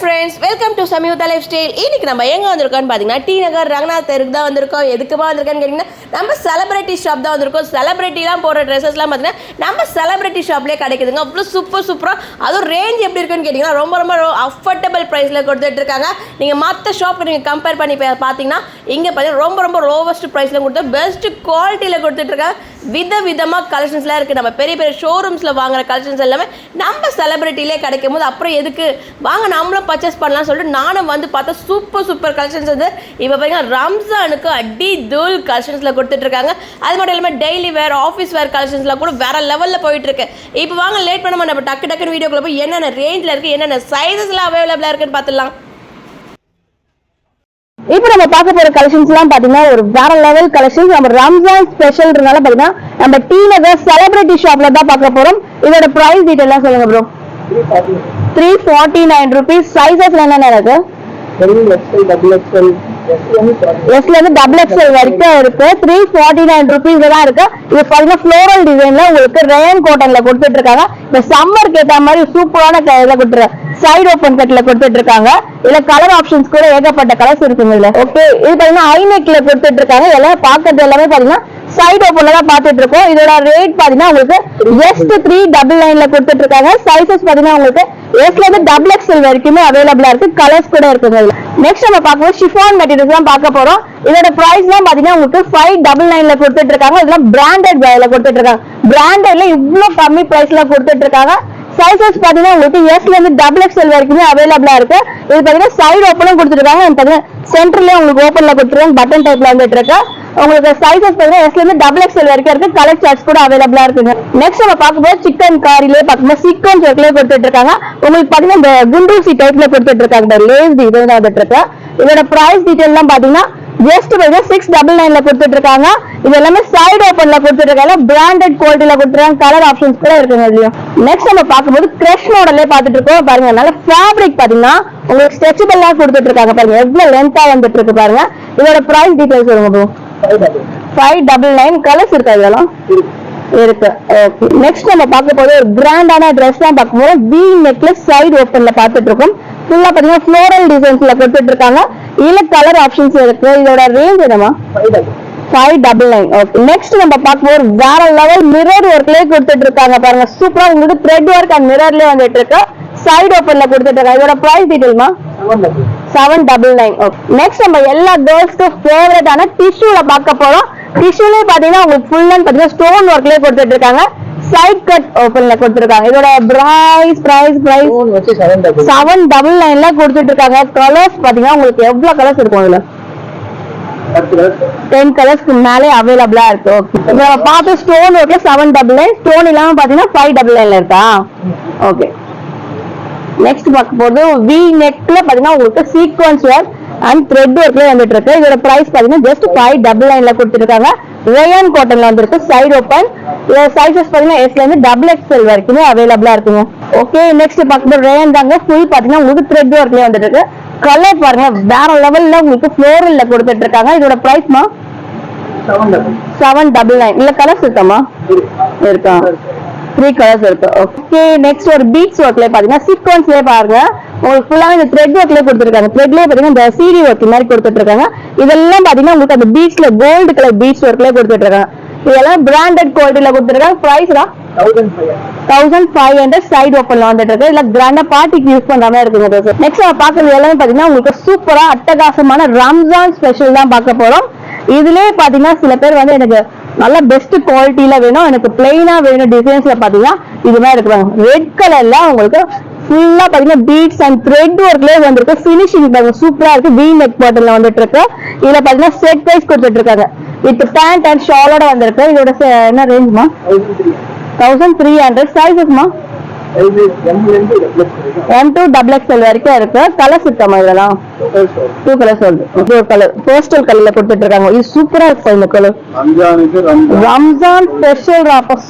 friends, welcome to Samyuktha Lifestyle. இன்னைக்கு நம்ம எங்க வந்திருக்கோம்னு பாத்தீங்கன்னா டி நகர் ரங்கநாத் தெருக்கு தான் வந்திருக்கோம். எதுக்குமா வந்திருக்கேன்னு கேட்டீங்கன்னா நம்ம செலிபிரிட்டி ஷாப் தான் வந்திருக்கோம். செலிபிரிட்டிலாம் போடுற ட்ரெஸ்ஸஸ்லாம் பார்த்தீங்கன்னா நம்ம செலிபிரிட்டி ஷாப்லேயே கிடைக்குதுங்க. அவ்வளோ சூப்பராக அதுவும் ரேஞ்ச் எப்படி இருக்குன்னு கேட்டிங்கன்னா ரொம்ப அஃபோர்டபுள் ப்ரைஸில் கொடுத்துட்டு இருக்காங்க. நீங்கள் மற்ற ஷாப்புக்கு நீங்கள் கம்பேர் பண்ணி பார்த்தீங்கன்னா இங்கே பார்த்தீங்கன்னா ரொம்ப லோவஸ்ட் ப்ரைஸில் கொடுத்து பெஸ்ட் குவாலிட்டியில் கொடுத்துட்ருக்காங்க. விதமாக கலெக்ஷன்ஸ்லாம் இருக்குது. நம்ம பெரிய ஷோரூம்ஸில் வாங்குற கலெக்ஷன்ஸ் எல்லாமே நம்ம செலிபிரிட்டிலே கிடைக்கும் போது அப்புறம் எதுக்கு வாங்க நம்மளும் பர்ச்சேஸ் பண்ணலாம்னு சொல்லிட்டு நானும் வந்து பார்த்தா சூப்பர் கலெக்ஷன்ஸ் வந்து இப்போ பார்த்தீங்கன்னா ரம்ஜானுக்கு அடி தூள் கலெக்ஷன்ஸில் கொடுத்துட்ருக்காங்க. அது மட்டும் இல்லாமல் டெய்லி வேர் ஆஃபீஸ் வேர் கலெக்ஷன்ஸ்லாம் கூட வேறு லெவலில் போயிட்டுருக்கு. இப்போ வாங்க லேட் பண்ணாமல் நம்ம டக்குன்னு வீடியோக்குள்ள போய் என்னென்ன ரேஞ்சில் இருக்குது என்னென்ன சைஸஸ்லாம் அவைலபிளாக இருக்குன்னு பார்த்துடலாம். இப்போ நம்ம பார்க்க போற கலெக்ஷன்ஸ் எல்லாம் பாத்தீங்கன்னா ஒரு வேற லெவல் கலெக்ஷன்ஸ். நம்ம ரம்ஜான் ஸ்பெஷல்ன்றனால பாத்தீங்கன்னா நம்ம டி நகர் செலிபிரிட்டி ஷாப்ல தான் பார்க்க போறோம். இதோட பிரைஸ் டீடைல் எல்லாம் சொல்லுங்க ப்ரோ. 349 rupees. சைஸஸ்ல என்னென்ன இருக்கு? எஸ்ல இருந்து டபுள் எக்ஸ்எல் வரைக்கும் இருக்கு. 349 rupees தான் இருக்கு. இது பாத்தீங்கன்னா ஃப்ளோரல் டிசைன்ல உங்களுக்கு ரேயன் காட்டன்ல கொடுத்துட்டு இருக்காங்க. இந்த சம்மருக்கு ஏற்ற மாதிரி சூப்பரான இதை கொடுத்துருக்காங்க. சைடு ஓபன் கட்ல கொடுத்துட்டு இருக்காங்க. இதுல கலர் ஆப்ஷன்ஸ் கூட ஏகப்பட்ட கலர்ஸ் இருக்குங்க. இதுல ஓகே, இது பாத்தீங்கன்னா ஹை நெக்ல கொடுத்துட்டு இருக்காங்க. எல்லாம் பாக்குறது எல்லாமே பாத்தீங்கன்னா சைடு ஓபன்ல தான் பாத்துட்டு இருக்கோம். இதோட ரேட் பாத்தீங்கன்னா உங்களுக்கு ஜஸ்ட் 399 கொடுத்துட்டு இருக்காங்க. சைஸஸ் பாத்தீங்கன்னா உங்களுக்கு எஸ்ல இருந்து டபுள் எக்ஸ்எல் வரைக்குமே அவைலபிளா இருக்கு. கலர்ஸ் கூட இருக்குங்க. நெக்ஸ்ட் நம்ம பார்க்கும்போது ஷிஃபான் மெட்டீரியல்ஸ் தான் பார்க்க போறோம். இதோட பிரைஸ் தான் பாத்தீங்கன்னா உங்களுக்கு 599 கொடுத்துட்டு இருக்காங்க. இதெல்லாம் பிராண்டட் வேல கொடுத்துட்டு இருக்காங்க. பிராண்டட்ல இவ்வளவு கம்மி பிரைஸ்ல கொடுத்துட்டு இருக்காங்க. சைஸஸ் பாத்தீங்கன்னா உங்களுக்கு எஸ்ல இருந்து டபுள் எக்ஸ்எல் வரைக்குமே அவைலபிளா இருக்கு. இது பாத்தீங்கன்னா சைடு ஓப்பனும் கொடுத்துருக்காங்க. பாத்தீங்கன்னா சென்டர்லயே உங்களுக்கு ஓப்பன்ல கொடுத்துருக்காங்க. பட்டன் டைப்ல வந்துட்டு இருக்கு. உங்களுக்கு சைஸஸ் பாத்தீங்கன்னா எஸ்ல இருந்து டபுள் எக்ஸ்எல் வரைக்கும் இருக்கு. கலர் சார்ட்ஸ் கூட அவைலபிளா இருக்குங்க. நெக்ஸ்ட் நம்ம பார்க்கும்போது சிக்கன் காரிலே பார்க்கும்போது சீக்வன்ஸ் ஒர்க்லயே கொடுத்துட்டு இருக்காங்க. உங்களுக்கு பாத்தீங்கன்னா இந்த குண்டூசி டைப்ல கொடுத்துட்டு இருக்காங்க. லேஸ் டிசைன் வந்துட்டு இருக்கு. இதோட பிரைஸ் டீடைல் எல்லாம் பாத்தீங்கன்னா ஜஸ்ட் 699 கொடுத்துட்டு இருக்காங்க. இது எல்லாமே சைடு ஓபன்ல கொடுத்துட்டு இருக்காங்க. பிராண்டட் குவாலிட்டில கொடுத்துருக்காங்க. கலர் ஆப்ஷன்ஸ் கூட இருக்குங்க இதுலயும். நெக்ஸ்ட் நம்ம பார்க்கும்போது கிரஷ் மாடல்லே பார்த்துட்டு இருக்கோம். பாருங்க, நல்ல ஃபேப்ரிக் பாத்தீங்கன்னா உங்களுக்கு ஸ்ட்ரெச்சபிளா கொடுத்துட்டு இருக்காங்க. பாருங்க எவ்வளவு லென்த்தா வந்துட்டு இருக்கு பாருங்க. இதோட பிரைஸ் டீடைல்ஸ் சொல்லுங்க ப்ரோ. 599 கலர்ஸ் இருக்கா இதெல்லாம் இருக்கு. ஓகே, நெக்ஸ்ட் நம்ம பார்க்க போது ஒரு பிராண்டான ட்ரெஸ் தான் பார்க்க போறோம். வி நெக்லஸ் சைடு ஓபன்ல பார்த்துட்டு இருக்கோம். ஃபுல்லா பாத்தீங்கன்னா ஃப்ளோரல் டிசைன்ஸ்ல கொடுத்துட்டு இருக்காங்க. இதுல கலர் ஆப்ஷன்ஸ் இருக்கு. இதோட ரேஞ்ச் என்னமா? 599. ஓகே, நெக்ஸ்ட் நம்ம பார்க்கும்போது வேற லெவல் மிரர் ஒர்க்லயே கொடுத்துட்டு இருக்காங்க. பாருங்க சூப்பரா உங்களுக்கு த்ரெட் ஒர்க் அண்ட் மிரர்லயே வந்துட்டு இருக்கு. சைடு ஓபன்ல கொடுத்துட்டு இருக்காங்க. இதோட பிரைஸ் டீடைல்மா 799. ஓகே, நெக்ஸ்ட் நம்ம எல்லா கேர்ள்ஸ்க்கு ஃபேவரட்டான டிஷ்யூல பார்க்க போறோம். டிஷ்யூலே பாத்தீங்கன்னா உங்களுக்கு ஃபுல் அண்ட் பாத்தீங்கன்னா ஸ்டோன் ஒர்க்லயே கொடுத்துட்டு இருக்காங்க. சைட் கட் ஓபன்ல கொடுத்துருக்காங்க. இதோட பிரைஸ் 799 கொடுத்துட்டு இருக்காங்க. கலர்ஸ் பாத்தீங்கன்னா உங்களுக்கு எவ்வளவு கலர்ஸ் இருக்கும்? இதுல 10 கலர்ஸ்க்கு மேலே அவைலபிளா இருக்கு. ஓகே, நம்ம பார்த்து ஸ்டோன் ஒர்க்ல 799, ஸ்டோன் இல்லாம பாத்தீங்கன்னா 599 இருக்கா? ஓகே, நெக்ஸ்ட் பார்க்க போது வி நெக்ல பாத்தீங்கன்னா உங்களுக்கு சீக்வன்ஸ் ஒர்க் அண்ட் த்ரெட் ஒர்க்ல வந்துட்டு இருக்கு. இதோட பிரைஸ் பாத்தீங்கன்னா ஜஸ்ட் 599 கொடுத்துருக்காங்க. ரேயான் காட்டன்ல வந்துருக்கு. Side open. சைஸஸ் பாத்தீங்கன்னா எஸ்ல இருந்து டபுள் எக்ஸ்எல் வரைக்குமே அவைலபிளா இருக்குங்க. ஓகே, நெக்ஸ்ட் பார்க்கும்போது ரேயான் தாங்க. ஃபுல் பாத்தீங்கன்னா உங்களுக்கு த்ரெட் ஒர்க்ல வந்துட்டு இருக்கு. கலர் பாருங்க வேற லெவல்ல உங்களுக்கு ஃப்ளோரல்ல கொடுத்துட்டு இருக்காங்க. இதோட பிரைஸ்மா 799. இல்ல கலர்ஸ் இருக்காமா? இருக்கா? 3 கலர்ஸ் இருக்கு. ஓகே, நெக்ஸ்ட் ஒரு பீட்ஸ் ஒர்க்ல பாத்தீங்கன்னா சீக்வன்ஸ்லயே பாருங்க உங்களுக்கு ஃபுல்லா இந்த த்ரெட் ஒர்க்லயே கொடுத்துருக்காங்க. த்ரெட்லயே பாத்தீங்கன்னா இந்த சீரி ஒர்க் மாதிரி கொடுத்துட்டு இருக்காங்க. இதெல்லாம் பாத்தீங்கன்னா உங்களுக்கு அந்த பீட்ஸ்ல கோல்டு கலர் பீட்ஸ் ஒர்க்லயே கொடுத்துட்டு இருக்காங்க. இதெல்லாம் பிராண்டட் குவாலிட்டில கொடுத்துருக்காங்க. பிரைஸ்ரா 1500. சைடு ஓப்பன்ல வந்துட்டு இருக்கு. இல்ல கிராண்டா பார்ட்டிக்கு யூஸ் பண்ற மாதிரி இருக்குங்க. நெக்ஸ்ட் நம்ம பாக்குறது எல்லாமே பாத்தீங்கன்னா உங்களுக்கு சூப்பரா அட்டகாசமான ரம்ஜான் ஸ்பெஷல் தான் பார்க்க போறோம். இதுலயே பாத்தீங்கன்னா சில பேர் வந்து எனக்கு நல்ல பெஸ்ட் குவாலிட்டியில வேணும், எனக்கு பிளைனா வேணும் டிசைன்ஸ்ல பாத்தீங்கன்னா இது மாதிரி இருக்குறாங்க. ரெட் கலர்ல உங்களுக்கு ஃபுல்லா பாத்தீங்கன்னா பீட்ஸ் அண்ட் த்ரெட் ஒர்க்லயே வந்திருக்கு. ஃபினிஷிங் பாருங்க சூப்பரா இருக்கு. வி நெக் பாட்டல்ல வந்துட்டு இருக்கு. இதுல பாத்தீங்கன்னா செட் வைஸ் கொடுத்துட்டு இருக்காங்க. வித் பேண்ட் அண்ட் ஷாலோட வந்திருக்கு. இதோட என்ன ரேஞ்ச்மா? 1300. சைஸஸ்மா M to XXL வரைக்கும் இருக்கு. கலர்ஸ் இருக்காமா? இதெல்லாம் 2 கலர்ஸ் வருது. ஒரு கலர் போஸ்டல் கலர்ல கொடுத்துட்டு இருக்காங்க. இது சூப்பரா இருக்கு. இந்த கலர் ரம்ஜான் ஸ்பெஷல்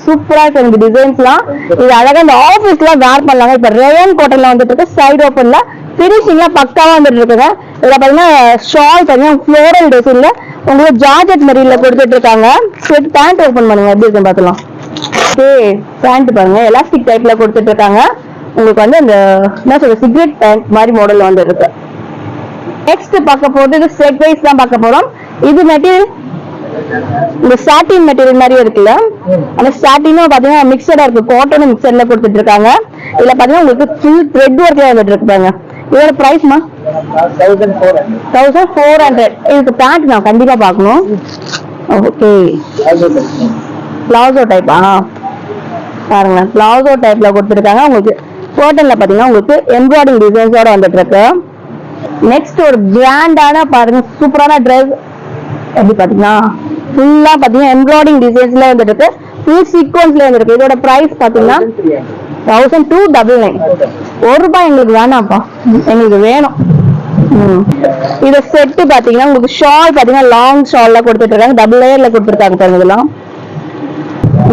சூப்பரா இருக்கு. இந்த டிசைன்ஸ்லாம் இது அழகா இந்த ஆபீஸ்ல வேர் பண்ணலாங்க. இப்ப ரேயன் காட்டன்ல வந்துட்டு இருக்கு. சைடு ஓப்பன்ல பினிஷிங்ல பக்காவா வந்துட்டு இருக்குங்க. இதுல பாத்தீங்கன்னா ஷால் பாத்தீங்கன்னா ஃப்ளோரல் டிசைன்ல உங்களுக்கு ஜார்ஜெட் மெட்டீரியல்ல கொடுத்துட்டு இருக்காங்க. செட் பேண்ட் ஓபன் பண்ணுங்க எப்படி இருக்குன்னு பாத்துலாம். பேண்ட் பாருங்க எலாஸ்டிக் டைப்ல கொடுத்துட்டு இருக்காங்க. உங்களுக்கு வந்து அந்த என்ன சொல்ற சிகரெட் டேங்க் மாதிரி மாடல் வந்து இருக்கு. நெக்ஸ்ட் பார்க்க போறது இது செட் வைஸ் தான் பார்க்க போறோம். இது மெட்டீரியல் இந்த சாட்டின் மெட்டீரியல் மாதிரியே இருக்குல்ல, அந்த சாட்டினும் பாத்தீங்கன்னா மிக்சடா இருக்கு, காட்டனும் மிக்சர்ல கொடுத்துட்டு இருக்காங்க. இதுல பாத்தீங்கன்னா உங்களுக்கு ஃபுல் த்ரெட் ஒர்க்ல வந்துட்டு இருக்காங்க. இதோட பிரைஸ்மா 1400. இதுக்கு பேண்ட் நான் கண்டிப்பா பார்க்கணும். ஓகே, பிளாசோ டைப்பா பாருங்க, பிளாசோ டைப்ல கொடுத்துருக்காங்க. உங்களுக்கு காட்டன்ல பாத்தீங்கன்னா உங்களுக்கு எம்ப்ராய்டிங் டிசைன்ஸோட வந்துட்டு இருக்கு. நெக்ஸ்ட் ஒரு பிராண்டான பாருங்க சூப்பரான ட்ரெஸ். எப்படி பாத்தீங்கன்னா ஃபுல்லா பாத்தீங்கன்னா எம்ப்ராய்டிங் டிசைன்ஸ்ல வந்துட்டு இருக்கு, ஃபுல் சீக்வன்ஸ்ல வந்துருக்கு. இதோட பிரைஸ் பாத்தீங்கன்னா 1299. ₹1 எங்களுக்கு வேணாம்ப்பா, எங்களுக்கு வேணும். இத செட் பாத்தீங்கன்னா உங்களுக்கு ஷால் பாத்தீங்கன்னா லாங் ஷால்ல கொடுத்துட்டு இருக்காங்க, டபுள் லேயர்ல கொடுத்துருக்காங்க பாருங்க இதெல்லாம்.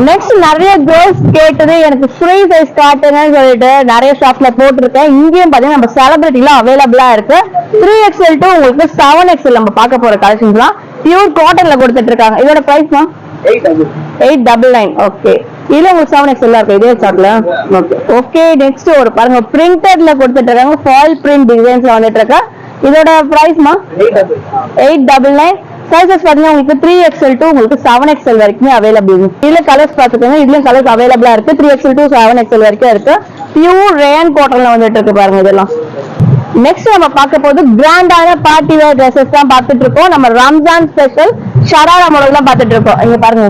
நெக்ஸ்ட் நிறைய கேர்ள்ஸ் கேட்டது எனக்கு ஃப்ரீ சைஸ் காட்டுங்கன்னு சொல்லிட்டு நிறைய ஷாப்ல போட்டிருக்கேன். இங்கேயும் பாத்தீங்கன்னா நம்ம செலிபிரிட்டில அவைலபிளா இருக்கு. 3XL to உங்களுக்கு 7XL நம்ம பார்க்க போற கலெக்ஷன்ஸ்லாம் பியூர் காட்டன்ல கொடுத்துட்டு இருக்காங்க. இதோட பிரைஸ் 899. ஓகே, இதுல உங்களுக்கு 7XL இருக்கு இதே சார்ட்ல. Okay okay. நெக்ஸ்ட் ஒரு பாருங்க பிரிண்டட்ல கொடுத்துட்டு இருக்காங்க, ஃபாயில் பிரிண்ட் டிசைன்ஸ்ல வந்துட்டு இருக்கு. இதோட பிரைஸ் 899. சைஸஸ் பாத்தீங்கன்னா உங்களுக்கு 3XL to உங்களுக்கு 7XL வரைக்குமே அவைலபிள். இதுல கலர்ஸ் பாத்துக்கோங்க, இதுலயும் கலர்ஸ் அவைலபிளா இருக்கு. 3XL to 7XL வரைக்கும் இருக்கு. பியூர் ரேன் காட்டன்ல வந்துட்டு இருக்கு பாருங்க இதெல்லாம். நெக்ஸ்ட் நம்ம பார்க்க போது கிராண்டான பார்ட்டி வேர் ட்ரெஸ்ஸஸ் தான் பார்த்துட்டு இருக்கோம். நம்ம ரம்ஜான் ஸ்பெஷல் ஷராரா மாடல் தான் பார்த்துட்டு இருக்கோம். இங்க பாருங்க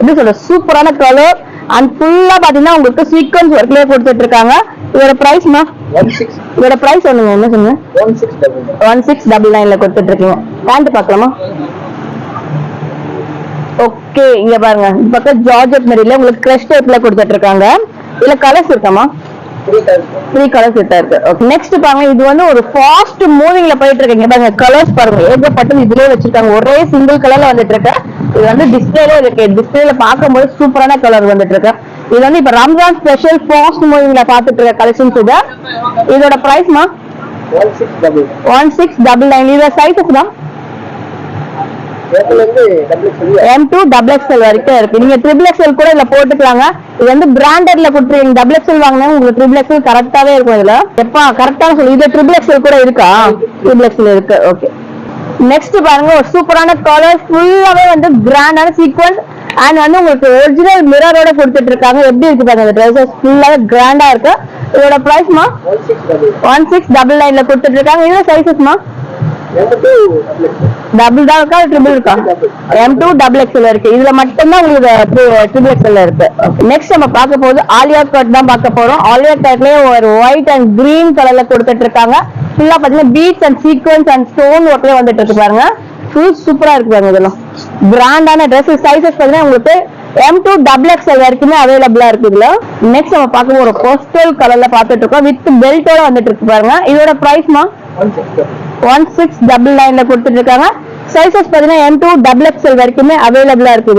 எப்படி சொல்ற சூப்பரான கலர் அண்ட் ஃபுல்லா பாத்தீங்கன்னா உங்களுக்கு சீக்வன்ஸ் ஒர்க்லயே கொடுத்துட்டு இருக்காங்க. இதோட பிரைஸ் இதோட பிரைஸ் சொல்லுங்க, என்ன சொல்லுங்க? 1699ல கொடுத்துட்டு இருக்கீங்க. பேண்ட் பார்க்கலாமா? ஓகே, இங்க பாருங்க இந்த பக்கம் ஜார்ஜெட் மெட்டீரியல் உங்களுக்கு கிரஷ் டைப்ல கொடுத்துட்டு இருக்காங்க. இதுல கலர்ஸ் இருக்காமா? 3 கலர்ஸ் இருக்கு. ஓகே, நெக்ஸ்ட் பாருங்க இது வந்து ஒரு ஃபாஸ்ட் மூவிங்ல போயிட்டு இருக்கீங்க பாருங்க. கலர்ஸ் பாருங்க ஏகப்பட்டது இதுலயே வச்சிருக்காங்க, ஒரே சிங்கிள் கலர்ல வந்துட்டு இருக்கு. இது வந்து டிஸ்பிளேல இருக்கு, டிஸ்பிளேல பார்க்கும்போது சூப்பரான கலர் வந்துட்டு இருக்கு. இது வந்து இப்ப ரம்ஜான் ஸ்பெஷல் ஃபாஸ்ட் மூவிங்ல பாத்துட்டு இருக்க கலெக்ஷன்ஸ் இது. இதோட பிரைஸ் 1699. இதோட சைஸஸ் தான் M2 XXL வரைக்கும் இருக்கு. நீங்க XXL கூட இதுல போட்டுக்கலாங்க. இது வந்து பிராண்டட்ல கொடுத்துருவீங்க. XXL வாங்கினா உங்களுக்கு XXL கரெக்டாவே இருக்கும். இதுல எப்பா கரெக்டான சொல்லு. இது XXL கூட இருக்கா? XXL இருக்கு. ஓகே, நெக்ஸ்ட் பாருங்க ஒரு சூப்பரான கலர் ஃபுல்லாவே வந்து கிராண்டான சீக்வன்ஸ் அண்ட் வந்து உங்களுக்கு ஒரிஜினல் மிரரோட கொடுத்துட்டு இருக்காங்க. எப்படி இருக்கு பாருங்க, இந்த ட்ரெஸ்ஸஸ் ஃபுல்லாவே கிராண்டா இருக்கு. இதோட பிரைஸ் 1699ல கொடுத்துட்டு இருக்காங்க. இதோட சைஸஸ்மா டபுள் தான் இருக்கா, ட்ரிபிள் இருக்கா? M2 XXL இருக்கு. இதுல மட்டும்தான் உங்களுக்கு XXL இருக்கு. நெக்ஸ்ட் நம்ம பார்க்க போது ஆலியா கட் தான் பார்க்க போறோம். ஆலியா கட்லயே ஒரு ஒயிட் அண்ட் கிரீன் கலர்ல கொடுத்துட்டு இருக்காங்க. ஃபுல்லா பாத்தீங்கன்னா beads and sequence and stone ஒர்க்ல வந்துட்டு இருக்கு பாருங்க. ஃபுல் சூப்பரா இருக்கு பாருங்க. இதெல்லாம் பிராண்டான ட்ரெஸ். சைஸஸ் பாத்தீங்கன்னா உங்களுக்கு M2 XXL வரைக்குமே அவைலபிளா இருக்கு இதுல. நெக்ஸ்ட் நம்ம பார்க்க ஒரு போஸ்டல் கலர்ல பாத்துட்டு இருக்கோம், வித் பெல்ட்டோட வந்துட்டு இருக்கு பாருங்க. இதோட பிரைஸ் 1699ல கொடுத்துட்டு இருக்காங்க. சைஸஸ் பாத்தீங்கன்னா M2 XXL வரைக்குமே அவைலபிளா இருக்கு.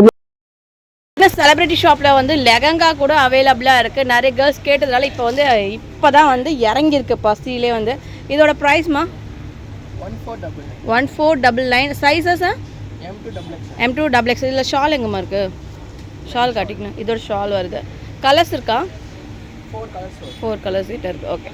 செலிபிரிட்டி ஷாப்ல வந்து லெகங்கா கூட அவைலபிளா இருக்கு. நிறைய கேர்ள்ஸ் கேட்டதால இப்பதான் வந்து இறங்கி இருக்கு பசியிலே வந்து. இதோட பிரைஸ்மா 1499. Sizes M2 XXL. இதுல ஷால் எங்கம்மா இருக்கு? ஷால் காட்டிக்கணும். இதோட ஷால் வருது. கலர்ஸ் இருக்கா? 4 கலர்ஸ் கிட்ட இருக்கு. ஓகே,